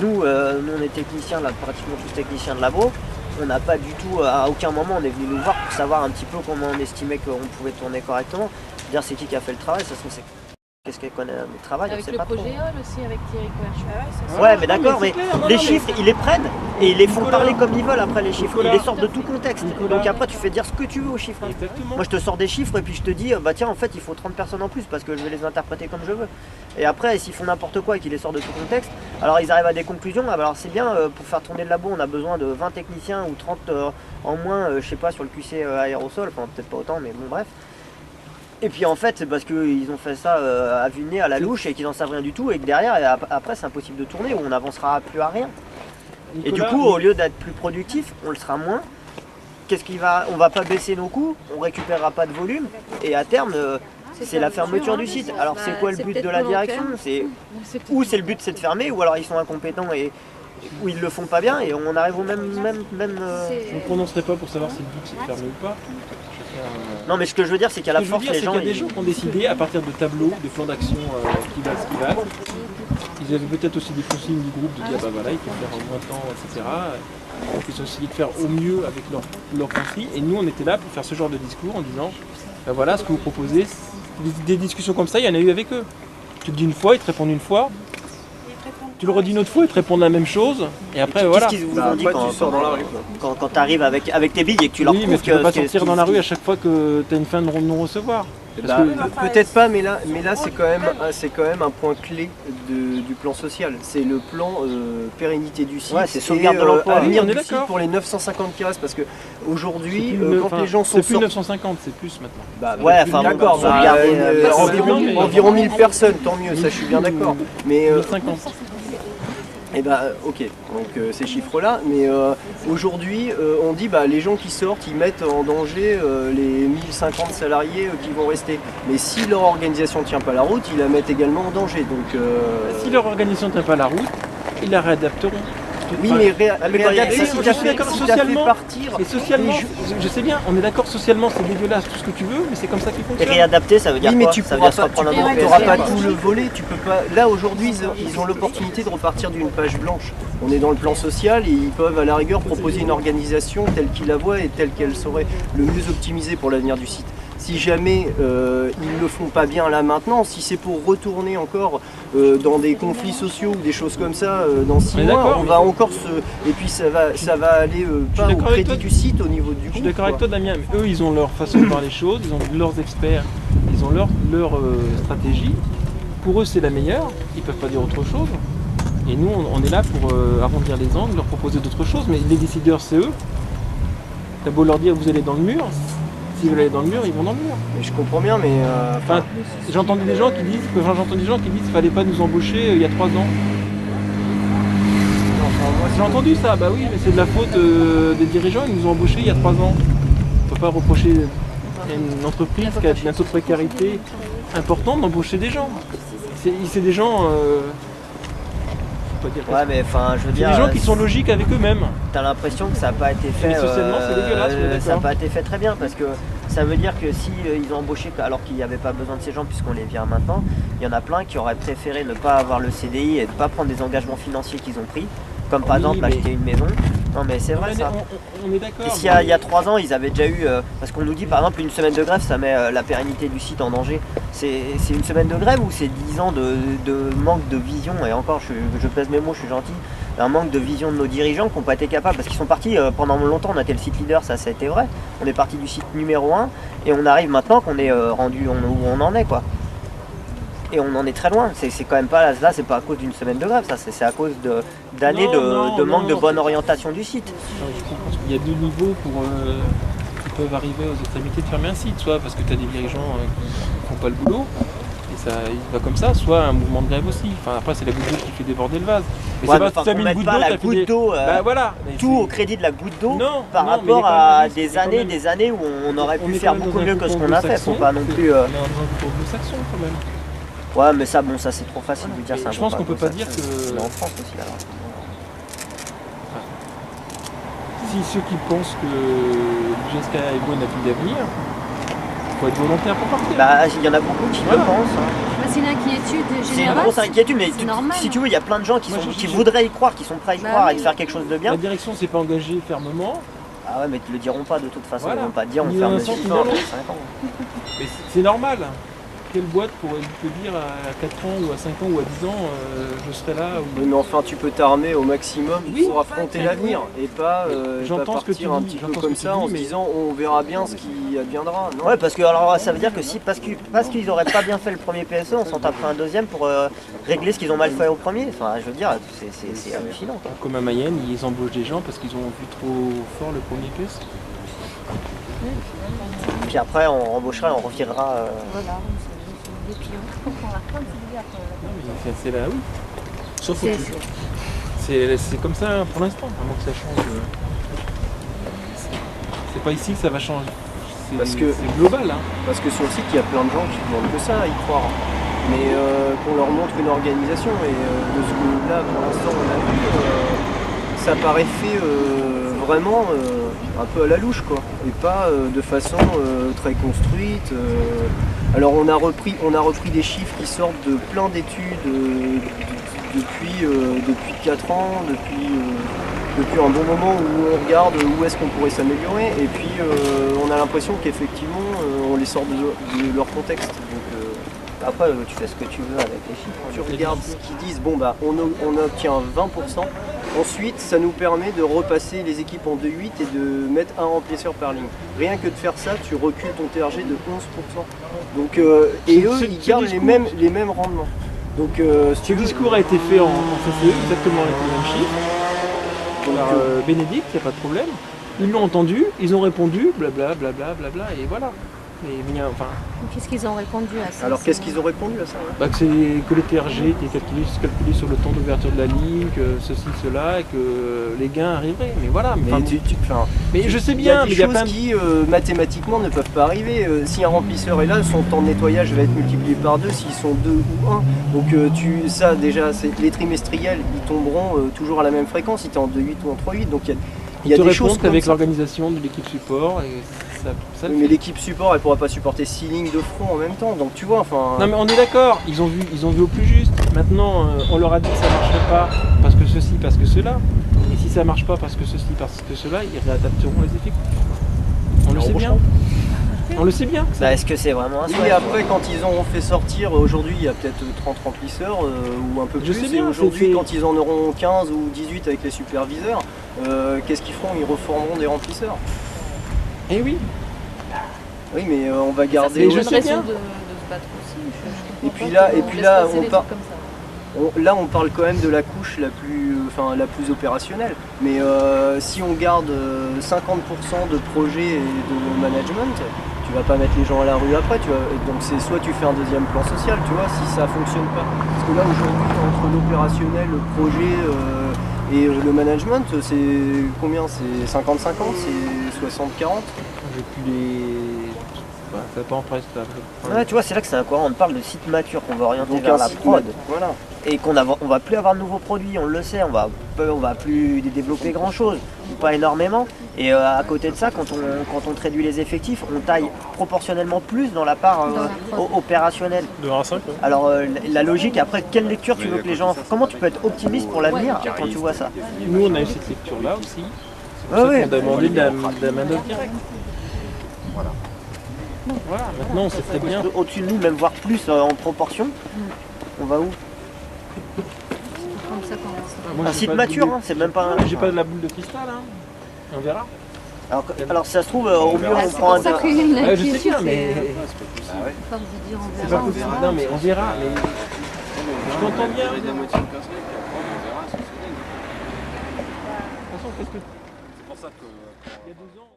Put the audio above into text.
nous, on est techniciens, là, pratiquement tous techniciens de labo. On n'a pas du tout, à aucun moment, on est venu nous voir pour savoir un petit peu comment on estimait qu'on pouvait tourner correctement. Dire c'est qui a fait le travail, ça se trouve c'est qu'est-ce qu'elle connaît le travail, avec on sait le pas trop. projet Hall aussi, avec Thierry Coerch. Ouais, mais d'accord, mais les chiffres, ils les prennent et ils les font parler comme ils veulent après les chiffres. Ils les sortent de tout contexte. Donc après, tu fais dire ce que tu veux aux chiffres. Exactement. Moi, je te sors des chiffres et puis je te dis, bah tiens, en fait, il faut 30 personnes en plus parce que je vais les interpréter comme je veux. Et après, s'ils font n'importe quoi et qu'ils les sortent de tout contexte, alors ils arrivent à des conclusions. Alors c'est bien, pour faire tourner le labo, on a besoin de 20 techniciens ou 30 en moins, je sais pas, sur le QC aérosol, enfin peut-être pas autant, mais bon, bref. Et puis en fait, c'est parce qu'ils ont fait ça à vue de nez, à la louche, et qu'ils n'en savent rien du tout, et que derrière, après, c'est impossible de tourner, ou on n'avancera plus à rien. Nicolas, et du coup, au lieu d'être plus productif, on le sera moins. On va pas baisser nos coûts, on récupérera pas de volume, et à terme, c'est la fermeture du site. Alors c'est quoi le but de la direction? Ou c'est le but, c'est de fermer, ou alors ils sont incompétents et où ils le font pas bien, et on arrive au même. Je ne me prononcerai pas pour savoir si le but c'est de fermer ou pas. Non, mais ce que je veux dire, c'est qu'à la force, les gens. Il y a des gens qui ont décidé, à partir de tableaux, de plans d'action qui valent ce qu'ils valent. Ils avaient peut-être aussi des consignes du groupe de dire bah voilà, il faut faire moins de temps, etc. Donc ils ont essayé de faire au mieux avec leurs consignes. Et nous, on était là pour faire ce genre de discours en disant bah voilà, ce que vous proposez, des discussions comme ça, il y en a eu avec eux. Tu te dis une fois, ils te répondent une fois. Tu le redis une autre fois, ils te répondent la même chose, et après voilà. Qu'est-ce qu'ils vous ont dit quand tu arrives avec tes billes et que tu leur prouves que tu ne peux pas sortir dans la rue à chaque fois que tu as une fin de non-recevoir. Peut-être pas, mais là c'est quand même un point clé du plan social. C'est le plan pérennité du site. Ouais, c'est sauvegarde de l'emploi. Avenir du site pour les 950 qui restent, parce que aujourd'hui, quand les gens sont c'est plus 950, c'est plus maintenant. Ouais, enfin d'accord. Environ 1000 personnes, tant mieux, ça je suis bien d'accord. Mais 1050. Et ok, donc ces chiffres-là, mais aujourd'hui on dit les gens qui sortent, ils mettent en danger les 1050 salariés qui vont rester. Mais si leur organisation ne tient pas la route, ils la mettent également en danger. Donc, si leur organisation ne tient pas la route, ils la réadapteront. Oui, mais regarde, je suis d'accord socialement. Et socialement, je sais bien, on est d'accord socialement, c'est dégueulasse, tout ce que tu veux, mais c'est comme ça qu'il fonctionne. Et réadapter, ça veut dire oui, mais quoi? tu ça pourras veut dire pas, tu n'auras pas tout le volet. Tu peux pas. Là aujourd'hui, ils ont l'opportunité de repartir d'une page blanche. On est dans le plan social et ils peuvent à la rigueur proposer une organisation telle qu'ils la voient et telle qu'elle serait le mieux optimisée pour l'avenir du site. Si jamais ils ne le font pas bien là maintenant, si c'est pour retourner encore dans des conflits sociaux ou des choses comme ça dans 6 mois, on va encore se... Et puis ça va aller pas au crédit du site, au niveau du groupe. Je suis d'accord avec toi Damien, mais eux ils ont leur façon de voir les choses, ils ont leurs experts, ils ont leur stratégie. Pour eux c'est la meilleure, ils ne peuvent pas dire autre chose. Et nous on est là pour arrondir les angles, leur proposer d'autres choses, mais les décideurs c'est eux. T'as beau leur dire vous allez dans le mur. S'ils veulent aller dans le mur, ils vont dans le mur. Mais je comprends bien, mais... j'ai entendu des gens qui disent qu'il fallait pas nous embaucher il y a 3 ans. J'ai entendu ça, bah oui, mais c'est de la faute des dirigeants, ils nous ont embauchés il y a 3 ans. On ne peut pas reprocher à une entreprise qui a un taux de précarité important d'embaucher des gens. C'est des gens... Ouais, mais enfin, je veux dire. C'est des gens qui sont logiques avec eux-mêmes. T'as l'impression que ça n'a pas été fait. Mais socialement, c'est dégueulasse. Ça n'a pas été fait très bien parce que ça veut dire que si ils ont embauché alors qu'il n'y avait pas besoin de ces gens puisqu'on les vire maintenant, il y en a plein qui auraient préféré ne pas avoir le CDI et ne pas prendre des engagements financiers qu'ils ont pris, comme par exemple acheter une maison. Non mais c'est vrai ça. On est d'accord. Et s'il y a 3 ans, ils avaient déjà eu, parce qu'on nous dit par exemple une semaine de grève, ça met la pérennité du site en danger. C'est une semaine de grève ou c'est 10 ans de manque de vision, et encore je pèse mes mots, je suis gentil, un manque de vision de nos dirigeants qui n'ont pas été capables, parce qu'ils sont partis pendant longtemps, on a été le site leader, ça a été vrai, on est parti du site numéro 1 et on arrive maintenant qu'on est rendu où on en est quoi. Et on en est très loin, c'est quand même pas là, c'est pas à cause d'une semaine de grève, ça c'est à cause d'années de manque de bonne orientation du site. Il y a 2 niveaux qui peuvent arriver aux extrémités de fermer un site, soit parce que tu as des dirigeants qui font pas le boulot, et ça il va comme ça, soit un mouvement de grève aussi. Enfin après c'est la goutte d'eau qui fait déborder le vase. Mais ouais, c'est pas si tu as mis une goutte d'eau, voilà. Tout au crédit de la goutte d'eau par rapport à des années où on aurait pu faire beaucoup mieux que ce qu'on a fait, faut pas non plus... On est dans un anglo-saxon quand même. Ouais mais ça c'est trop facile de dire ça. Je pense qu'on peut pas dire que... Mais en France aussi alors. Si ceux qui pensent que GSK Airgo n'a plus d'avenir, il faut être volontaire pour partir. Bah il y en a beaucoup qui le pensent. c'est une inquiétude C'est une générale. grosse inquiétude, mais c'est normal, si tu hein. veux, il y a plein de gens qui, Moi, qui voudraient y croire, qui sont prêts à y Bah croire et oui. de faire quelque chose de bien. La direction s'est pas engagée fermement. Ah ouais, mais ils le diront pas de toute façon, Voilà. ils vont pas te dire on Ni ferme un le sens, site ni dans l'autre. 5 ans. Mais c'est normal. Quelle boîte pourrait te dire à 4 ans ou à 5 ans ou à 10 ans je serai là ou... Oui, mais enfin, tu peux t'armer au maximum Oui. pour affronter l'avenir et pas, J'entends ce que tu partir un dis, petit peu j'entends ce comme que tu ça en dis, se mais- disant on verra bien ce qui adviendra. Non. Ouais, parce que alors ça veut dire que si parce qu'ils auraient pas bien fait le premier PSE, on s'en taperait un deuxième pour régler ce qu'ils ont mal fait au premier. Enfin, je veux dire, c'est hallucinant, quoi. Comme à Mayenne, ils embauchent des gens parce qu'ils ont vu trop fort le premier PS. Puis après, on embauchera et on revirera. Voilà, c'est des pions. Non, mais c'est là, oui. Sauf que C'est- c'est comme ça pour l'instant, à moins que ça change. C'est pas ici que ça va changer. Parce que- c'est global. Hein. Parce que sur le site, il y a plein de gens qui demandent que ça à y croire. Mais qu'on leur montre une organisation et de ce que là, pour l'instant, on a vu, ça paraît fait vraiment un peu à la louche, quoi. Et pas de façon très construite. Alors on a repris des chiffres qui sortent de plein d'études depuis 4 ans, depuis un bon moment où on regarde où est-ce qu'on pourrait s'améliorer. Et puis on a l'impression qu'effectivement on les sort de leur contexte. Donc, Après, tu fais ce que tu veux avec les chiffres. tu regardes ce qu'ils disent, bon bah on obtient 20%, ensuite ça nous permet de repasser les équipes en 2.8 et de mettre un remplisseur par ligne. Rien que de faire ça, tu recules ton TRG de 11%. Donc, et eux, ils gardent les mêmes rendements. Donc, si tu Ce veux, discours a été fait en CCE, exactement avec les mêmes chiffres. Par Bénédicte, il n'y a pas de problème. Ils l'ont entendu, ils ont répondu, blabla, blabla, blabla, et voilà. Mais, enfin, Qu'est-ce qu'ils ont répondu à ça? alors qu'est-ce qu'ils ont répondu à ça, hein bah, que les TRG étaient calculés sur le temps d'ouverture de la ligne, que ceci, cela, et que les gains arriveraient. Mais voilà. Mais, enfin, mais je sais il y a bien, des mais il y a choses plein de... qui mathématiquement ne peuvent pas arriver. Si un remplisseur est là, son temps de nettoyage va être multiplié par 2 s'ils sont 2 ou 1. Donc ça déjà, les trimestriels, ils tomberont toujours à la même fréquence si tu es en 2.8 ou en 3.8. Donc il y a te des choses répondent comme avec ça. l'organisation de l'équipe support, et ça le Oui, mais fait. l'équipe support, elle pourra pas supporter 6 lignes de front en même temps. Donc tu vois, enfin. Non mais on est d'accord, ils ont vu au plus juste. Maintenant, on leur a dit que ça marcherait pas parce que ceci, parce que cela. Et si ça marche pas parce que ceci, parce que cela, ils réadapteront les effectifs. On le sait bien. On le sait bien. Bah, est-ce que c'est vraiment un Oui, souhait, et après, quand ils ont fait sortir, aujourd'hui, il y a peut-être 30 remplisseurs ou un peu Je plus. sais Et bien, aujourd'hui, c'est- quand ils en auront 15 ou 18 avec les superviseurs, qu'est-ce qu'ils feront? Ils reformeront des remplisseurs. Et oui. Oui, mais on va garder. Mais C'est je une sais raison bien. de se battre aussi. Je Et comprends puis pas là- qu'on et puis laisse là, passer on des part- trucs comme ça. Là, on parle quand même de la couche la plus opérationnelle. Mais si on garde 50% de projets et de management, tu vas pas mettre les gens à la rue après. Donc c'est soit tu fais un deuxième plan social, tu vois, si ça fonctionne pas. Parce que là aujourd'hui, entre l'opérationnel, le projet et le management, c'est combien? C'est 50-50? C'est 60-40? J'ai plus les. Bah, ça dépend presque. Là. Ouais, tu vois, c'est là que c'est incohérent. On parle de site mature qu'on va orienter Donc vers un la site prod Voilà. et on va plus avoir de nouveaux produits, on le sait, on va plus développer grand chose, ou pas énormément. Et à côté de ça, quand on réduit les effectifs, on taille proportionnellement plus dans la part Dans la prod. De opérationnelle. 1 à 5, ouais. Alors la logique, après, quelle lecture tu veux que les gens... Comment tu peux être optimiste pour l'avenir quand tu vois ça? Nous, on a eu cette lecture-là aussi. C'est pour Ouais, ça ouais. qu'on a demandé de la main-d'œuvre directe. Voilà, maintenant on sait très bien. Au-dessus de nous, même voir plus en proportion, on va où? Comme ça qu'on reste. Moi, Un j'ai site pas de mature, boule- hein, c'est même pas un... J'ai pas de la boule de cristal, hein. On verra. Alors si ça se trouve, au mieux Ah, on c'est prend pour un... ça qu'il y a une Ouais, je sais inquiétude. bien, mais À force de dire on c'est verra, pas on possible. verra. Non, mais on verra. Mais je t'entends bien. De toute façon, qu'est-ce que. C'est pour ça que. Il y a 2 ans.